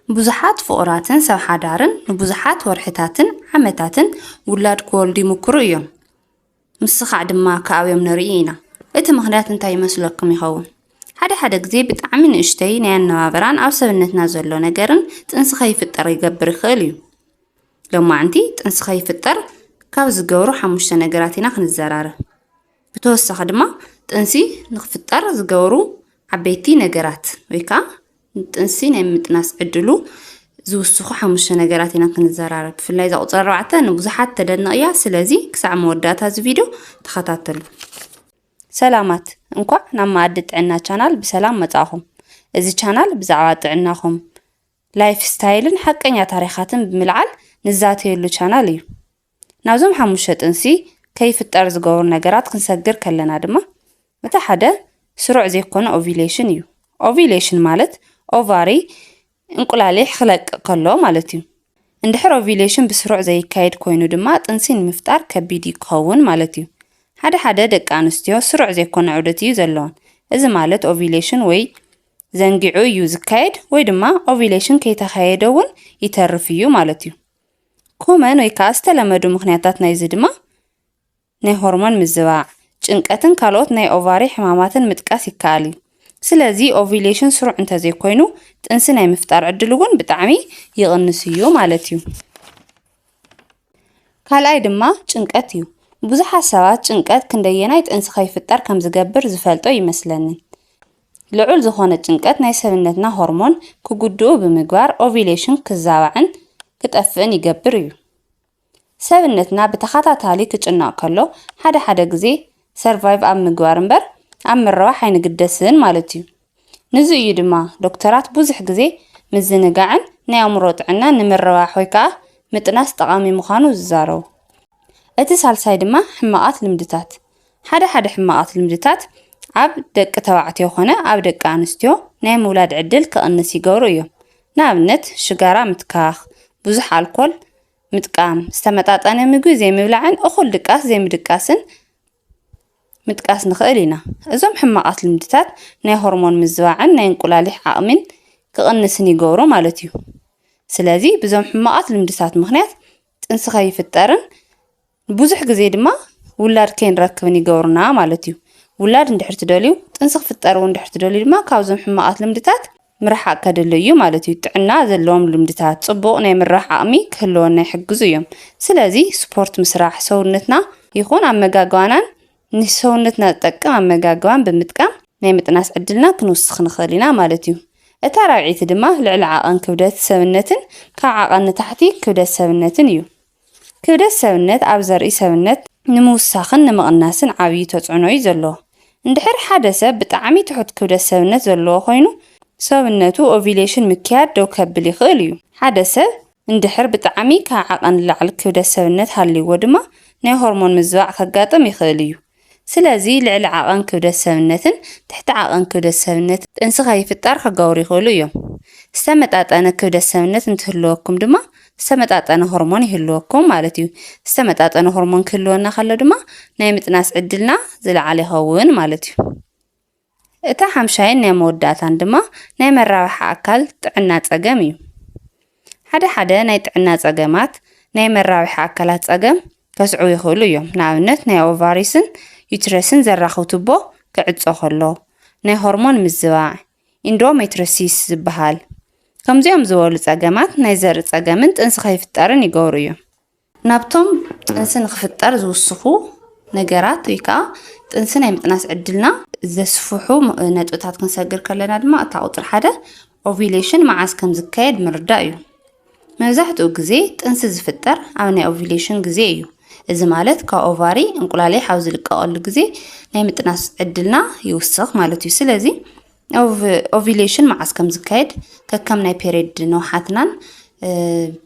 ብዙሓት ፍቁራትን ሰብ ሓዳርን ንብዙሓት ወርሕታትን ዓመታትን ውላድ ክወልዱ ይምክሩ እዮም። ምስኻዕ ድማ ከኣብዮም ንርኢ ኢና። እቲ ምኽንያት እንታይ ይመስለኩም ይኸውን? ሓደ ግዜ ብጣዕሚ ንእሽተይ ናይ ኣነባብራን ኣብ ሰብነትና ዘሎ ነገርን ጥንሲ ከይፍጠር ይገብር ይኽእል እዩ። ሎማዓንቲ ጥንሲ ከይፍጠር ካብ ዝገብሩ 5 ነገራት ኢና ክንዘራርብ። ብተወሳኺ ድማ ጥንሲ ንኽፍጠር ዝገብሩ ዓበይቲ ነገራት ወይ ከዓ ጥንሲ ናይ ምጥናስ ዕድሉ ዝውስኹ 5 ነገራት ኢና ክንዘራርብ። ብፍላይ እዛ ቁፅሪ 4 ንብዙሓት ተደንቕ እያ። ስለዚ ክሳዕ መወዳእታ እዚ ቪድዮ ተኸታተሉ። ሰላማት እንኳዕ ናብ ማኣዲ ጥዕና ቻናል ብሰላም መጻኹም። እዚ ቻናል ብዛዕባ ጥዕናኹም ላይፍ ስታይልን ሓቀኛ ታሪኻትን ብምልዓል ንዛተየሉ ቻናል እዩ። ናብዞም 5 ጥንሲ ከይፍጠር ዝገብሩ ነገራት ክንሰግር ከለና ድማ እቲ ሓደ ስሩዕ ዘይኮነ ኦቪሌሽን እዩ። ኦቪሌሽን ማለት ኦቫሪ እንቁላሊሕ ክለቅቕ ከሎ ማለት እዩ። እንድሕር ኦቪሌሽን ብስሩዕ ዘይካየድ ኮይኑ ድማ ጥንሲ ንምፍጣር ከቢድ ይኸውን ማለት እዩ። ሓደ ደቂ ኣንስትዮ ስሩዕ ዘይኮነ ዑደት እዩ ዘለዎን። እዚ ማለት ኦቪሌሽን ወይ ዘንጊዑ እዩ ዝካየድ ወይ ድማ ኦቪሌሽን ከይተኻየደ እውን ይተርፍ እዩ ማለት እዩ። ኮመን ወይ ከዓ ዝተለመዱ ምኽንያታት ናይዚ ድማ ናይ ሆርሞን ምዝባዕ፣ ጭንቀትን ካልኦት ናይ ኦቫሪ ሕማማትን ምጥቃስ ይከኣል እዩ። ስለዚ ኦቪሌሽን ስሩዕ እንተዘይኮይኑ ጥንሲ ናይ ምፍጣር ዕድል እውን ብጣዕሚ ይቕንስ እዩ ማለት እዩ። ካልኣይ ድማ ጭንቀት እዩ። ብዙሓት ሰባት ጭንቀት ክንደየናይ ጥንሲ ከይፍጠር ከም ዝገብር ዝፈልጦ ይመስለኒ። ልዑል ዝኾነ ጭንቀት ናይ ሰብነትና ሆርሞን ክጉድኡ ብምግባር ኦቪሌሽን ክዛባዕን ክጠፍእን ይገብር እዩ። ሰብነትና ብተኸታታሊ ክጭናቕ ከሎ ሓደ ግዜ ሰርቫይቭ ኣብ ምግባር እምበር ኣብ ምርባሕ ኣይንግደስን ማለት እዩ። ንዚ እዩ ድማ ዶክተራት ብዙሕ ግዜ ምዝንጋዕን ናይ ኣእምሮ ጥዕና ንምርባሕ ወይ ከዓ ምጥናስ ጠቓሚ ምዃኑ ዝዛረቡ። እቲ ሳልሳይ ድማ ሕማቓት ልምድታት። ሓደ ሕማቓት ልምድታት ኣብ ደቂ ተባዕትዮ ኮነ ኣብ ደቂ ኣንስትዮ ናይ ምውላድ ዕድል ክቕንስ ይገብሩ እዮም። ንኣብነት ሽጋራ ምትካኽ፣ ብዙሕ ኣልኮል ምጥቃም፣ ዝተመጣጠነ ምግቢ ዘይምብላዕን እኹል ድቃስ ዘይምድቃስን ምጥቃስ ንኽእል ኢና። እዞም ሕማቓት ልምድታት ናይ ሆርሞን ምዝባዕን ናይ እንቁላሊሕ ዓቕሚን ክቕንስን ይገብሩ ማለት እዩ። ስለዚ ብዞም ሕማቓት ልምድታት ምኽንያት ጥንሲ ከይፍጠርን ብዙሕ ግዜ ድማ ውላድ ከይንረክብን ይገብሩና ማለት እዩ። ውላድ እንድሕር ትደልዩ ጥንሲ ክፍጠር እውን እንድሕር ትደልዩ ድማ ካብዞም ሕማቓት ልምድታት ምርሓቅ ከድሊ እዩ ማለት እዩ። ጥዕና ዘለዎም ልምድታት ጽቡቕ ናይ ምራሕ ዓቕሚ ክህልወና ይሕግዙ እዮም። ስለዚ ስፖርት ምስራሕ ሰውነትና ይኹን ኣመጋግባናን ንሰውነትና ዝጠቅም ኣመጋግባን ብምጥቃም ናይ ምጥናስ ዕድልና ክንውስኽ ንኽእል ኢና ማለት እዩ። እታ ራብዒቲ ድማ ልዕሊ ዓቐን ክብደት ሰብነትን ካብ ዓቐን ንታሕቲ ክብደት ሰብነትን እዩ። ክብደት ሰብነት ኣብ ዘርኢ ሰብነት ንምውሳኽን ንምቕናስን ዓብዪ ተጽዕኖ እዩ ዘለዎ። እንድሕር ሓደ ሰብ ብጣዕሚ ትሑት ክብደት ሰብነት ዘለዎ ኮይኑ ሰብነቱ ኦቪሌሽን ምክያድ ደው ከብል ይኽእል እዩ። ሓደ ሰብ እንድሕር ብጣዕሚ ካብ ዓቐን ንላዕሊ ክብደት ሰብነት ሃልይዎ ድማ ናይ ሆርሞን ምዝባዕ ከጋጥም ይኽእል እዩ። ስለዚ ልዕሊ ዓቐን ክብደት ሰብነትን ትሕቲ ዓቐን ክብደት ሰብነት ጥንሲ ከይፍጠር ክገብሩ ይኽእሉ እዮም። ዝተመጣጠነ ክብደት ሰብነት እንትህልወኩም ድማ ዝተመጣጠነ ሆርሞን ይህልወኩም ማለት እዩ። ዝተመጣጠነ ሆርሞን ክህልወና ከሎ ድማ ናይ ምጥናስ ዕድልና ዝለዓለ ይኸውን ማለት እዩ። እታ ሓምሻይን ናይ መወዳእታን ድማ ናይ መራባሕ ኣካል ጥዕና ፀገም እዩ። ሓደ ናይ ጥዕና ፀገማት ናይ መራባሕ ኣካላት ፀገም ከስዑ ይኽእሉ እዮም። ንኣብነት ናይ ኦቫሪስን ዩትረስን ዘራኽብ ቱቦ ክዕፆ ከሎ፣ ናይ ሆርሞን ምዝባዕ ኢንዶሜትሪዮሲስ ዝበሃል። ከምዚኦም ዝበሉ ፀገማት ናይ ዘርኢ ፀገምን ጥንሲ ከይፍጠርን ይገብሩ እዮም። ናብቶም ጥንሲ ንክፍጠር ዝውስኹ ነገራት ወይ ከዓ ጥንሲ ናይ ምጥናስ ዕድልና ዘስፍሑ ነጥብታት ክንሰግር ከለና ድማ እታ ቁፅሪ 1 ኦቪሌሽን መዓዝ ከም ዝካየድ ምርዳእ እዩ። መብዛሕትኡ ግዜ ጥንሲ ዝፍጠር ኣብ ናይ ኦቪሌሽን ግዜ እዩ። እዚ ማለት ካብ ኦቫሪ እንቁላሊሕ ኣብ ዝልቀቐሉ ግዜ ናይ ምጥናስ ዕድልና ይውስኽ ማለት እዩ። ስለዚ ኦቪሌሽን መዓዝ ከም ዝካየድ ከከም ናይ ፔሪድ ነውሓትናን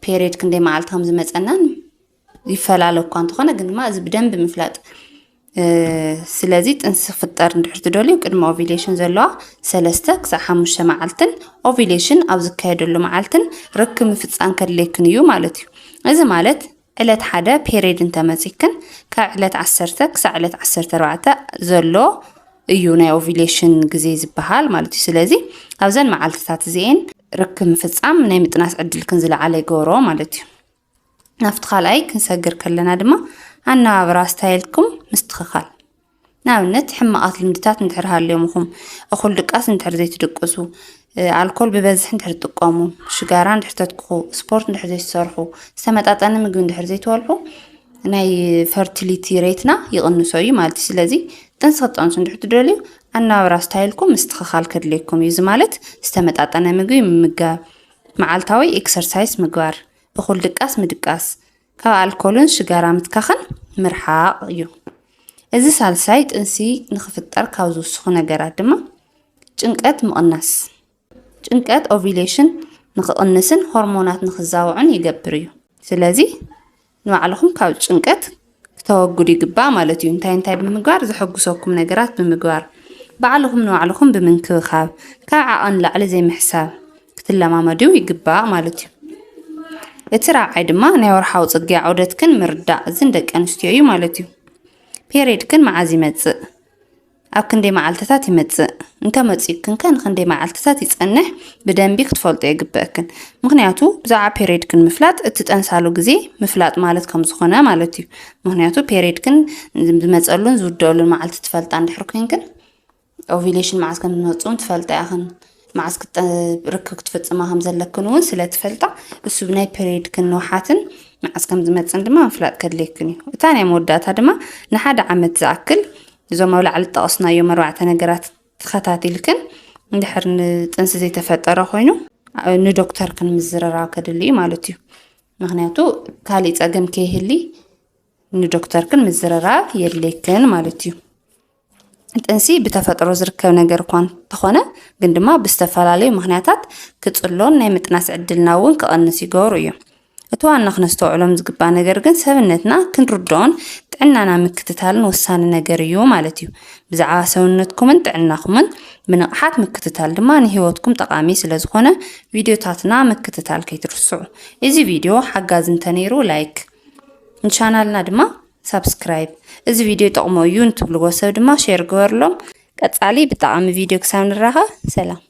ፔሪድ ክንደይ መዓልቲ ከም ዝመፀናን ይፈላለ እኳ እንተኾነ ግን ድማ እዚ ብደንብ ምፍላጥ ስለዚ ጥንሲ ክፍጠር እንድሕር ትደልዩ ቅድሚ ኦቪሌሽን ዘለዋ 3 ክሳብ 5 መዓልትን ኦቪሌሽን ኣብ ዝካየደሉ መዓልትን ርክብ ምፍፃም ከድለይክን እዩ ማለት እዩ። እዚ ማለት ዕለት 1 ፔሪድ እንተመፂክን ካብ ዕለት 10 ክሳብ ዕለት 14 ዘሎ እዩ ናይ ኦቪሌሽን ግዜ ዝበሃል ማለት እዩ። ስለዚ ኣብዘን መዓልትታት እዚአን ርክብ ምፍጻም ናይ ምጥናስ ዕድል ክንዝለዓለ ይገብሮ ማለት እዩ ናፍቲ ካልኣይ ክንሰግር ከለና ድማ ኣነባብራ ስታይልኩም ምስትኽኻል ንኣብነት ሕማቃት ልምድታት እንድሕር ሃልዮምኹም እኹል ድቃስ እንድሕር ዘይትድቅሱ ኣልኮል ብበዝሒ እንድሕር ትጥቀሙ ሽጋራ እንድሕር ተትኩኹ ስፖርት እንድሕር ዘይትሰርሑ ዝተመጣጠነ ምግቢ እንድሕር ዘይትበልዑ ናይ ፈርቲሊቲ ሬትና ይቕንሶ እዩ ማለት እዩ ስለዚ ጥንሲ ክትጠንሱ እንድሕር ትደልዩ ኣነባብራ ስታይልኩም ምስትኽኻል ከድልየኩም እዩ እዚ ማለት ዝተመጣጠነ ምግቢ ምምጋብ መዓልታዊ ኤክሰርሳይዝ ምግባር እኹል ድቃስ ምድቃስ ካብ ኣልኮልን ሽጋራ ምትካኽን ምርሓቕ እዩ እዚ ሳልሳይ ጥንሲ ንኽፍጠር ካብ ዝውስኹ ነገራት ድማ ጭንቀት ምቕናስ ጭንቀት ኦቪሌሽን ንኽቕንስን ሆርሞናት ንኽዛውዑን ይገብር እዩ ስለዚ ንባዕልኹም ካብ ጭንቀት ክተወግዱ ይግባእ ማለት እዩ እንታይ ብምግባር ዝሕጉሰኩም ነገራት ብምግባር ባዕልኹም ንባዕልኹም ብምንክብኻብ ካብ ዓቐን ላዕሊ ዘይምሕሳብ ክትለማመዱ ይግባእ ማለት እዩ እቲ ራብዓይ ድማ ናይ ወርሓዊ ፅግያ ዑደትክን ምርዳእ እዝን ደቂ ኣንስትዮ እዩ ማለት እዩ ፔሪድክን መዓዝ ይመፅእ ኣብ ክንደይ መዓልትታት ይመፅእ እንተመፂእክን ንክንደይ መዓልትታት ይፀንሕ ብደንቢ ክትፈልጦ ይግበአክን ምክንያቱ ብዛዕባ ፔሪድክን ምፍላጥ እቲ ጠንሳሉ ግዜ ምፍላጥ ማለት ከም ዝኾነ ማለት እዩ ምክንያቱ ፔሪድክን ዝመፀሉን ዝውደሉን መዓልቲ ትፈልጣ እንድሕር ኮንክን ኦቪሌሽን መዓዝ ከም ዝመፅኡን ትፈልጣ ኢኽን መዓዝ ርክብ ክትፍፅማ ከም ዘለክን እውን ስለትፈልጣ እሱ ብናይ ፔሪድክን ንውሓትን መዓዝ ከም ዝመፅን ድማ ምፍላጥ ከድልየክን እዩ እታ ናይ መወዳእታ ድማ ንሓደ ዓመት ዝኣክል እዞም ኣብ ላዕሊ ጠቐስናዮም 4 ነገራት ተኸታቲልክን እንድሕር ንጥንሲ ዘይተፈጠረ ኮይኑ ንዶክተር ክንምዝረራብ ከድሊ ማለት እዩ ምክንያቱ ካሊእ ፀገም ከይህሊ ንዶክተር ክንምዝረራብ የድልየክን ማለት እዩ ጥንሲ ብተፈጥሮ ዝርከብ ነገር እኳ እንተኾነ ግን ድማ ብዝተፈላለዩ ምክንያታት ክፅሎን ናይ ምጥናስ ዕድልና እውን ክቐንስ ይገብሩ እዮም እቲ ዋና ክነስተውዕሎም ዝግባእ ነገር ግን ሰብነትና ክንርድኦን ጥዕናና ምክትታልን ወሳኒ ነገር እዩ ማለት እዩ ብዛዕባ ሰውነትኩምን ጥዕናኹምን ብንቕሓት ምክትታል ድማ ንሂወትኩም ጠቃሚ ስለዝኾነ ቪድዮታትና ምክትታል ከይትርስዑ እዚ ቪድዮ ሓጋዝ እንተነይሩ ላይክ ንቻናልና ድማ ሰብስክራይብ እዚ ቪድዮ ጠቕሞ እዩ እንትብልዎ ሰብ ድማ ሼር ግበርሎም ቀጻሊ ብጣዕሚ ቪድዮ ክሳብ ንራኸ ሰላም